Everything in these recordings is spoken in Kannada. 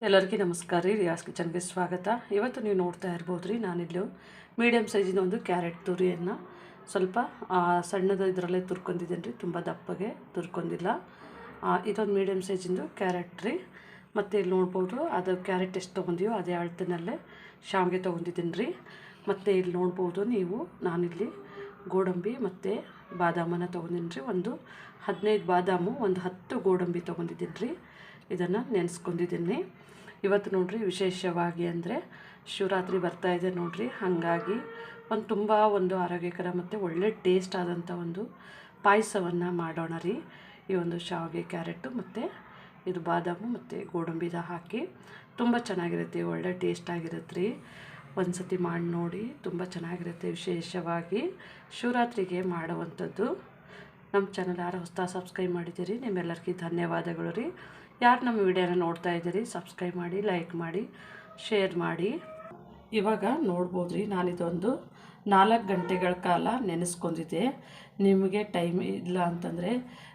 ಎಲ್ಲರಿಗೂ ನಮಸ್ಕಾರ ರೀ. ರಿಯಾಸ್ ಕಿಚನ್ಗೆ ಸ್ವಾಗತ. ಇವತ್ತು ನೀವು ನೋಡ್ತಾ ಇರ್ಬೋದು ರೀ, ನಾನಿಲ್ಲಿ ಮೀಡಿಯಮ್ ಸೈಜಿನ ಒಂದು ಕ್ಯಾರೆಟ್ ತುರಿಯನ್ನು ಸ್ವಲ್ಪ ಸಣ್ಣದ ಇದರಲ್ಲೇ ತುರ್ಕೊಂಡಿದ್ದೀನಿ ರೀ, ತುಂಬ ದಪ್ಪಗೆ ತುರ್ಕೊಂಡಿಲ್ಲ. ಇದೊಂದು ಮೀಡಿಯಮ್ ಸೈಜಿಂದು ಕ್ಯಾರೆಟ್ ರೀ. ಮತ್ತು ಇಲ್ಲಿ ನೋಡ್ಬೋದು ಅದು ಕ್ಯಾರೆಟ್ ಎಷ್ಟು ತೊಗೊಂಡಿವೋ ಅದೇ ಅಳತೆನಲ್ಲೇ ಶಾವಿಗೆ ತೊಗೊಂಡಿದ್ದೀನಿ ರೀ. ಮತ್ತು ಇಲ್ಲಿ ನೋಡ್ಬೋದು ನೀವು, ನಾನಿಲ್ಲಿ ಗೋಡಂಬಿ ಮತ್ತು ಬಾದಾಮನ್ನು ತೊಗೊಂಡಿನಿ ರೀ. ಒಂದು 15 ಬಾದಾಮು, ಒಂದು 10 ಗೋಡಂಬಿ ತೊಗೊಂಡಿದ್ದೀನಿ ರೀ. ಇದನ್ನು ನೆನೆಸ್ಕೊಂಡಿದ್ದೀನಿ. ಇವತ್ತು ನೋಡಿರಿ ವಿಶೇಷವಾಗಿ ಅಂದರೆ ಶಿವರಾತ್ರಿ ಬರ್ತಾಯಿದೆ ನೋಡಿರಿ, ಹಾಗಾಗಿ ತುಂಬ ಆರೋಗ್ಯಕರ ಮತ್ತು ಒಳ್ಳೆ ಟೇಸ್ಟ್ ಆದಂಥ ಒಂದು ಪಾಯಸವನ್ನು ಮಾಡೋಣ ರೀ. ಈ ಒಂದು ಶಾವಿಗೆ ಕ್ಯಾರೆಟು ಮತ್ತು ಇದು ಬಾದಾಮು ಮತ್ತು ಗೋಡಂಬಿದ ಹಾಕಿ ತುಂಬ ಚೆನ್ನಾಗಿರುತ್ತೆ, ಒಳ್ಳೆ ಟೇಸ್ಟ್ ಆಗಿರುತ್ತೆ ರೀ. ಒಂದು ಸತಿ ಮಾಡಿ ನೋಡಿ, ತುಂಬ ಚೆನ್ನಾಗಿರುತ್ತೆ. ವಿಶೇಷವಾಗಿ ಶಿವರಾತ್ರಿಗೆ ಮಾಡುವಂಥದ್ದು. ನಮ್ಮ ಚಾನಲ್ ಯಾರು ಹೊಸ ಸಬ್ಸ್ಕ್ರೈಬ್ ಮಾಡಿದ್ದೀರಿ, ನಿಮ್ಮೆಲ್ಲರಿಗೂ ಧನ್ಯವಾದಗಳು ರೀ. ಯಾರು ನಮ್ಮ ವಿಡಿಯೋನ ನೋಡ್ತಾ ಇದ್ದೀರಿ ಸಬ್ಸ್ಕ್ರೈಬ್ ಮಾಡಿ, ಲೈಕ್ ಮಾಡಿ, ಶೇರ್ ಮಾಡಿ. ಇವಾಗ ನೋಡ್ಬೋದು ರೀ, ನಾನಿದೊಂದು 4 ಗಂಟೆಗಳ ಕಾಲ ನೆನೆಸ್ಕೊಂಡಿದ್ದೆ. ನಿಮಗೆ ಟೈಮ್ ಇಲ್ಲ ಅಂತಂದರೆ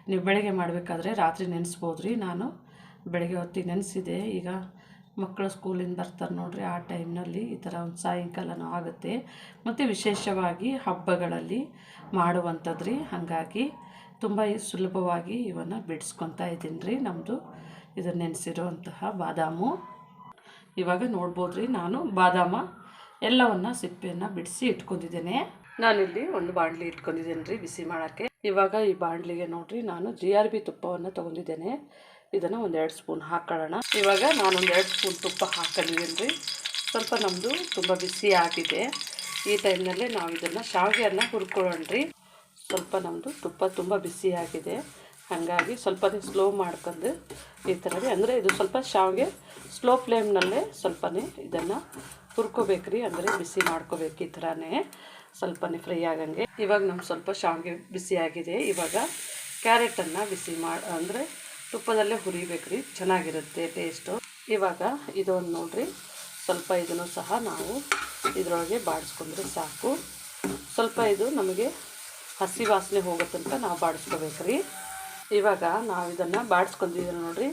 ನೀವು ಬೆಳಗ್ಗೆ ಮಾಡಬೇಕಾದ್ರೆ ರಾತ್ರಿ ನೆನೆಸ್ಬೋದು ರೀ. ನಾನು ಬೆಳಗ್ಗೆ ಹೊತ್ತಿಗೆ ನೆನೆಸಿದೆ. ಈಗ ಮಕ್ಕಳು ಸ್ಕೂಲಿಂದ ಬರ್ತಾರೆ ನೋಡಿರಿ, ಆ ಟೈಮ್ನಲ್ಲಿ ಈ ಥರ ಒಂದು ಸಾಯಂಕಾಲನೂ ಆಗುತ್ತೆ. ಮತ್ತು ವಿಶೇಷವಾಗಿ ಹಬ್ಬಗಳಲ್ಲಿ ಮಾಡುವಂಥದ್ದು ರೀ, ಹಾಗಾಗಿ ತುಂಬ ಸುಲಭವಾಗಿ ಇವನ್ನು ಬಿಡಿಸ್ಕೊತಾ ಇದ್ದೀನಿ ರೀ. ನಮ್ಮದು ಇದನ್ನು ನೆನೆಸಿರುವಂತಹ ಬಾದಾಮು. ಇವಾಗ ನೋಡ್ಬೋದು ರೀ, ನಾನು ಬಾದಾಮ ಎಲ್ಲವನ್ನು ಸಿಪ್ಪೆಯನ್ನು ಬಿಡಿಸಿ ಇಟ್ಕೊಂಡಿದ್ದೇನೆ. ನಾನಿಲ್ಲಿ ಒಂದು ಬಾಣಲಿ ಇಟ್ಕೊಂಡಿದ್ದೇನೆ ರೀ ಬಿಸಿ ಮಾಡೋಕ್ಕೆ. ಇವಾಗ ಈ ಬಾಣಲಿಗೆ ನೋಡಿರಿ, ನಾನು GRB ತುಪ್ಪವನ್ನು ತೊಗೊಂಡಿದ್ದೇನೆ. ಇದನ್ನು ಒಂದು 2 ಸ್ಪೂನ್ ಹಾಕೊಳ್ಳೋಣ. ಇವಾಗ ನಾನೊಂದು 2 ಸ್ಪೂನ್ ತುಪ್ಪ ಹಾಕೊಂಡಿದ್ದೀನಿ ರೀ. ಸ್ವಲ್ಪ ನಮ್ಮದು ತುಂಬ ಬಿಸಿ ಆಗಿದೆ. ಈ ಟೈಮ್ನಲ್ಲೇ ನಾವು ಇದನ್ನು ಶಾವಿಗೆಯನ್ನು ಹುರ್ಕೊಳ್ಳೋಣ ರೀ. ಸ್ವಲ್ಪ ನಮ್ಮದು ತುಪ್ಪ ತುಂಬ ಬಿಸಿ ಆಗಿದೆ, ಹಾಗಾಗಿ ಸ್ವಲ್ಪನೇ ಸ್ಲೋ ಮಾಡ್ಕೊಂಡು ಈ ಥರ ರೀ. ಅಂದರೆ ಇದು ಸ್ವಲ್ಪ ಶಾವಿಗೆ ಸ್ಲೋ ಫ್ಲೇಮ್ನಲ್ಲೇ ಸ್ವಲ್ಪನೇ ಇದನ್ನು ಹುರ್ಕೋಬೇಕ್ರಿ, ಅಂದರೆ ಬಿಸಿ ಮಾಡ್ಕೋಬೇಕು. ಈ ಥರನೇ ಸ್ವಲ್ಪನೇ ಫ್ರೈ ಆಗಂಗೆ. ಇವಾಗ ನಮ್ಮ ಸ್ವಲ್ಪ ಶಾವಿಗೆ ಬಿಸಿ ಆಗಿದೆ. ಇವಾಗ ಕ್ಯಾರೆಟನ್ನು ಬಿಸಿ ಅಂದರೆ ತುಪ್ಪದಲ್ಲೇ ಹುರಿಬೇಕ್ರಿ, ಚೆನ್ನಾಗಿರುತ್ತೆ ಟೇಸ್ಟು. ಇವಾಗ ಇದೊಂದು ನೋಡಿರಿ, ಸ್ವಲ್ಪ ಇದನ್ನು ಸಹ ನಾವು ಇದರೊಳಗೆ ಬಾಡಿಸ್ಕೊಂಡ್ರೆ ಸಾಕು. ಸ್ವಲ್ಪ ಇದು ನಮಗೆ ಹಸಿ ವಾಸನೆ ಹೋಗೋ ತನಕ ನಾವು ಬಾಡಿಸ್ಕೋಬೇಕ್ರಿ. ಇವಾಗ ನಾವು ಇದನ್ನು ಬಾಡಿಸ್ಕೊಂಡಿದ್ದೀವಿ ನೋಡಿರಿ,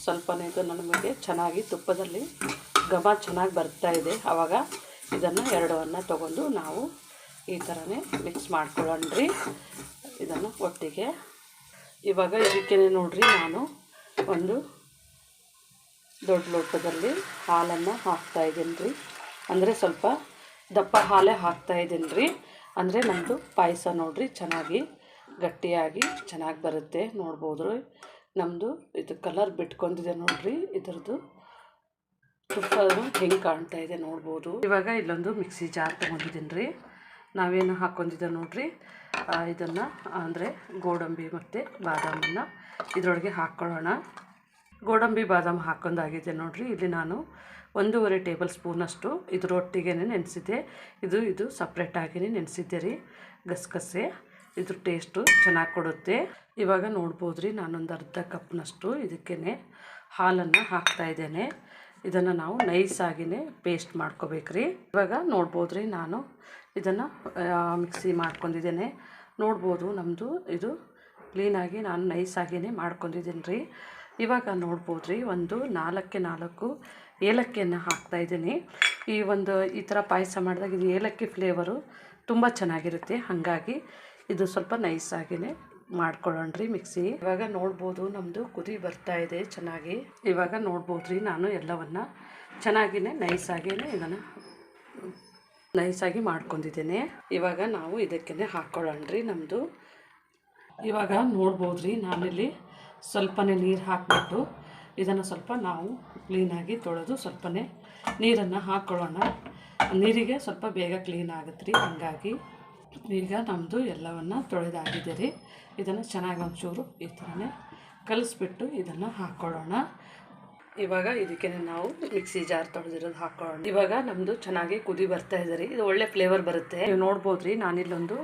ಸ್ವಲ್ಪನೇ ಇದು ನಮಗೆ ಚೆನ್ನಾಗಿ ತುಪ್ಪದಲ್ಲಿ ಘಮ ಚೆನ್ನಾಗಿ ಬರ್ತಾಯಿದೆ. ಆವಾಗ ಇದನ್ನು ಎರಡನ್ನು ತೊಗೊಂಡು ನಾವು ಈ ಥರನೇ ಮಿಕ್ಸ್ ಮಾಡ್ಕೊಳ್ಳೋಣ ರೀ ಇದನ್ನು ಒಟ್ಟಿಗೆ. ಇವಾಗ ಇದಕ್ಕೆ ನೋಡಿರಿ, ನಾನು ಒಂದು ದೊಡ್ಡ ಲೋಟದಲ್ಲಿ ಹಾಲನ್ನು ಹಾಕ್ತಾಯಿದ್ದೀನಿ ರೀ. ಅಂದರೆ ಸ್ವಲ್ಪ ದಪ್ಪ ಹಾಲೇ ಹಾಕ್ತಾಯಿದ್ದೀನಿ ರೀ. ಅಂದರೆ ನಮ್ಮದು ಪಾಯಸ ನೋಡಿರಿ ಚೆನ್ನಾಗಿ ಗಟ್ಟಿಯಾಗಿ ಚೆನ್ನಾಗಿ ಬರುತ್ತೆ. ನೋಡ್ಬೋದು ನಮ್ಮದು ಇದು ಕಲರ್ ಬಿಟ್ಕೊಂಡಿದೆ ನೋಡಿರಿ, ಇದರದ್ದು ತುಪ್ಪ ಹೆಂಗೆ ಕಾಣ್ತಾ ಇದೆ ನೋಡ್ಬೋದು. ಇವಾಗ ಇಲ್ಲೊಂದು ಮಿಕ್ಸಿ ಜಾರ್ ತೊಗೊಂಡಿದ್ದೀನಿ ರೀ. ನಾವೇನು ಹಾಕ್ಕೊಂಡಿದ್ದೆ ನೋಡಿರಿ, ಇದನ್ನು ಅಂದರೆ ಗೋಡಂಬಿ ಮತ್ತು ಬಾದಾಮನ್ನು ಇದರೊಳಗೆ ಹಾಕ್ಕೊಳ್ಳೋಣ. ಗೋಡಂಬಿ ಬಾದಾಮಿ ಹಾಕ್ಕೊಂಡಾಗಿದೆ ನೋಡಿರಿ. ಇಲ್ಲಿ ನಾನು 1.5 ಟೇಬಲ್ ಸ್ಪೂನಷ್ಟು ಇದರೊಟ್ಟಿಗೆ ನೆನೆಸಿದ್ದೆ. ಇದು ಸಪ್ರೇಟಾಗಿಯೇ ನೆನೆಸಿದ್ದೆ ರೀ. ಗಸಗಸೆ ಇದ್ರ ಟೇಸ್ಟು ಚೆನ್ನಾಗಿ ಕೊಡುತ್ತೆ. ಇವಾಗ ನೋಡ್ಬೋದು ರೀ, ನಾನೊಂದು ಅರ್ಧ ಕಪ್ನಷ್ಟು ಇದಕ್ಕೇ ಹಾಲನ್ನು ಹಾಕ್ತಾಯಿದ್ದೇನೆ. ಇದನ್ನು ನಾವು ನೈಸಾಗಿಯೇ ಪೇಸ್ಟ್ ಮಾಡ್ಕೋಬೇಕ್ರಿ. ಇವಾಗ ನೋಡ್ಬೋದು ರೀ, ನಾನು ಇದನ್ನು ಮಿಕ್ಸಿ ಮಾಡ್ಕೊಂಡಿದ್ದೇನೆ. ನೋಡ್ಬೋದು ನಮ್ಮದು ಇದು ಕ್ಲೀನಾಗಿ ನಾನು ನೈಸಾಗಿಯೇ ಮಾಡ್ಕೊಂಡಿದ್ದೀನಿ ರೀ. ಇವಾಗ ನೋಡ್ಬೋದು ರೀ, ಒಂದು 4 ಏಲಕ್ಕಿಯನ್ನು ಹಾಕ್ತಾಯಿದ್ದೀನಿ. ಈ ಥರ ಪಾಯಸ ಮಾಡಿದಾಗ ಇದು ಏಲಕ್ಕಿ ಫ್ಲೇವರು ತುಂಬ ಚೆನ್ನಾಗಿರುತ್ತೆ, ಹಾಗಾಗಿ ಇದು ಸ್ವಲ್ಪ ನೈಸಾಗಿಯೇ ಮಾಡ್ಕೊಳ್ಳೋಣ ರೀ ಮಿಕ್ಸಿ. ಇವಾಗ ನೋಡ್ಬೋದು ನಮ್ಮದು ಕುದಿ ಬರ್ತಾಯಿದೆ ಚೆನ್ನಾಗಿ. ಇವಾಗ ನೋಡ್ಬೋದು ರೀ, ನಾನು ಎಲ್ಲವನ್ನು ಚೆನ್ನಾಗಿಯೇ ನೈಸಾಗಿಯೇ ಇದನ್ನು ನೈಸಾಗಿ ಮಾಡ್ಕೊಂಡಿದ್ದೇನೆ. ಇವಾಗ ನಾವು ಇದಕ್ಕೇ ಹಾಕ್ಕೊಳ್ಳೋಣ ರೀ ನಮ್ಮದು. ಇವಾಗ ನೋಡ್ಬೋದು ರೀ, ನಾನಿಲ್ಲಿ ಸ್ವಲ್ಪನೇ ನೀರು ಹಾಕಿಬಿಟ್ಟು ಇದನ್ನು ಸ್ವಲ್ಪ ನಾವು ಕ್ಲೀನಾಗಿ ತೊಳೆದು ಸ್ವಲ್ಪನೇ ನೀರನ್ನು ಹಾಕ್ಕೊಳ್ಳೋಣ. ನೀರಿಗೆ ಸ್ವಲ್ಪ ಬೇಗ ಕ್ಲೀನ್ ಆಗುತ್ತೆ ರೀ, ಹಾಗಾಗಿ. ಈಗ ನಮ್ಮದು ಎಲ್ಲವನ್ನು ತೊಳೆದಾಗಿದೆ ರೀ. ಇದನ್ನು ಚೆನ್ನಾಗಿ ಒಂಚೂರು ಈ ಥರನೇ ಕಲಿಸ್ಬಿಟ್ಟು ಇದನ್ನು ಹಾಕ್ಕೊಳ್ಳೋಣ. ಇವಾಗ ಇದಕ್ಕೆ ನಾವು ಮಿಕ್ಸಿ ಜಾರ್ ತೊಳೆದಿರೋದು ಹಾಕ್ಕೊಳ್ಳೋಣ. ಇವಾಗ ನಮ್ಮದು ಚೆನ್ನಾಗಿ ಕುದಿ ಬರ್ತಾ ಇದೆ ರೀ. ಇದು ಒಳ್ಳೆ ಫ್ಲೇವರ್ ಬರುತ್ತೆ. ನೀವು ನೋಡ್ಬೋದು ರೀ, ನಾನಿಲ್ಲೊಂದು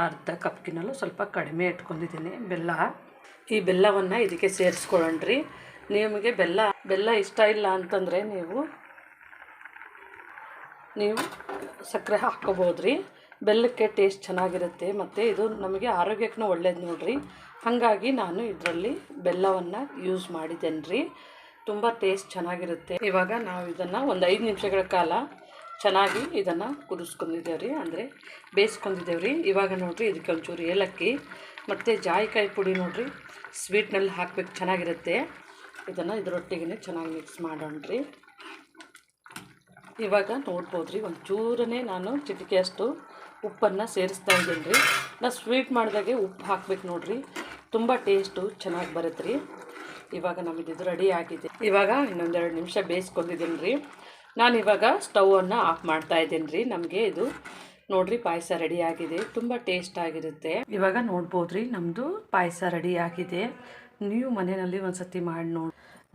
ಅರ್ಧ ಕಪ್ಗಿನಲ್ಲೂ ಸ್ವಲ್ಪ ಕಡಿಮೆ ಇಟ್ಕೊಂಡಿದ್ದೀನಿ ಬೆಲ್ಲ. ಈ ಬೆಲ್ಲವನ್ನು ಇದಕ್ಕೆ ಸೇರಿಸ್ಕೊಳ್ಳೋಣ ರೀ. ನಿಮಗೆ ಬೆಲ್ಲ ಇಷ್ಟ ಇಲ್ಲ ಅಂತಂದರೆ ನೀವು ಸಕ್ಕರೆ ಹಾಕ್ಕೋಬೋದು ರೀ. ಬೆಲ್ಲಕ್ಕೆ ಟೇಸ್ಟ್ ಚೆನ್ನಾಗಿರುತ್ತೆ ಮತ್ತು ಇದು ನಮಗೆ ಆರೋಗ್ಯಕ್ಕೂ ಒಳ್ಳೇದು ನೋಡಿರಿ. ಹಾಗಾಗಿ ನಾನು ಇದರಲ್ಲಿ ಬೆಲ್ಲವನ್ನು ಯೂಸ್ ಮಾಡಿದ್ದೇನೆ ರೀ. ತುಂಬ ಟೇಸ್ಟ್ ಚೆನ್ನಾಗಿರುತ್ತೆ. ಇವಾಗ ನಾವು ಇದನ್ನು ಒಂದು 5 ನಿಮಿಷಗಳ ಕಾಲ ಚೆನ್ನಾಗಿ ಇದನ್ನು ಕುದಿಸ್ಕೊಂಡಿದ್ದೇವೆ ರೀ, ಅಂದರೆ ಬೇಯಿಸ್ಕೊಂಡಿದ್ದೇವೆ ರೀ. ಇವಾಗ ನೋಡಿರಿ ಇದಕ್ಕೆ ಒಂಚೂರು ಏಲಕ್ಕಿ ಮತ್ತು ಜಾಯಿಕಾಯಿ ಪುಡಿ ನೋಡಿರಿ ಸ್ವೀಟ್ನಲ್ಲಿ ಹಾಕ್ಬೇಕು, ಚೆನ್ನಾಗಿರುತ್ತೆ. ಇದನ್ನು ಇದರೊಟ್ಟಿಗೆ ಚೆನ್ನಾಗಿ ಮಿಕ್ಸ್ ಮಾಡೋಣ ರೀ. ಇವಾಗ ನೋಡ್ಬೋದು ರೀ, ಒಂಚೂರನೇ ನಾನು ಚಿಟಿಕೆಯಷ್ಟು ಉಪ್ಪನ್ನು ಸೇರಿಸ್ತಾ ಇದ್ದೀನಿ ರೀ. ನಾವು ಸ್ವೀಟ್ ಮಾಡಿದಾಗೆ ಉಪ್ಪು ಹಾಕ್ಬೇಕು ನೋಡಿರಿ, ತುಂಬ ಟೇಸ್ಟು ಚೆನ್ನಾಗಿ ಬರುತ್ತೆ ರೀ. ಇವಾಗ ನಮ್ಮದು ಇದು ರೆಡಿ ಆಗಿದೆ. ಇವಾಗ ಇನ್ನೊಂದೆರಡು ನಿಮಿಷ ಬೇಯಿಸ್ಕೊಂಡಿದ್ದೀನಿ ರೀ. ನಾನಿವಾಗ ಸ್ಟವನ್ನು ಆಫ್ ಮಾಡ್ತಾ ಇದ್ದೀನಿ ರೀ. ನಮಗೆ ಇದು ನೋಡಿರಿ ಪಾಯಸ ರೆಡಿ ಆಗಿದೆ, ತುಂಬ ಟೇಸ್ಟ್ ಆಗಿರುತ್ತೆ. ಇವಾಗ ನೋಡ್ಬೋದು ರೀ, ನಮ್ಮದು ಪಾಯಸ ರೆಡಿ ಆಗಿದೆ. ನೀವು ಮನೆಯಲ್ಲಿ ಒಂದು ಸತಿ ಮಾಡಿ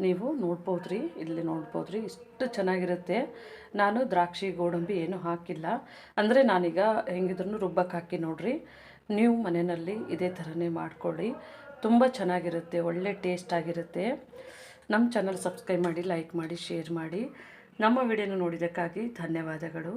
ನೀವು ನೋಡ್ಬೋದು ರೀ, ಇಲ್ಲಿ ನೋಡ್ಬೋದು ರೀ, ಇಷ್ಟು ಚೆನ್ನಾಗಿರುತ್ತೆ. ನಾನು ದ್ರಾಕ್ಷಿ ಗೋಡಂಬಿ ಏನೂ ಹಾಕಿಲ್ಲ, ಅಂದರೆ ನಾನೀಗ ಹೆಂಗಿದ್ರೂ ರುಬ್ಬಕ್ಕೆ ಹಾಕಿ ನೋಡಿರಿ. ನೀವು ಮನೆಯಲ್ಲಿ ಇದೇ ಥರನೇ ಮಾಡ್ಕೊಳ್ಳಿ, ತುಂಬ ಚೆನ್ನಾಗಿರುತ್ತೆ, ಒಳ್ಳೆ ಟೇಸ್ಟ್ ಆಗಿರುತ್ತೆ. ನಮ್ಮ ಚಾನಲ್ ಸಬ್ಸ್ಕ್ರೈಬ್ ಮಾಡಿ, ಲೈಕ್ ಮಾಡಿ, ಶೇರ್ ಮಾಡಿ. ನಮ್ಮ ವಿಡಿಯೋನ ನೋಡಿದ್ದಕ್ಕಾಗಿ ಧನ್ಯವಾದಗಳು.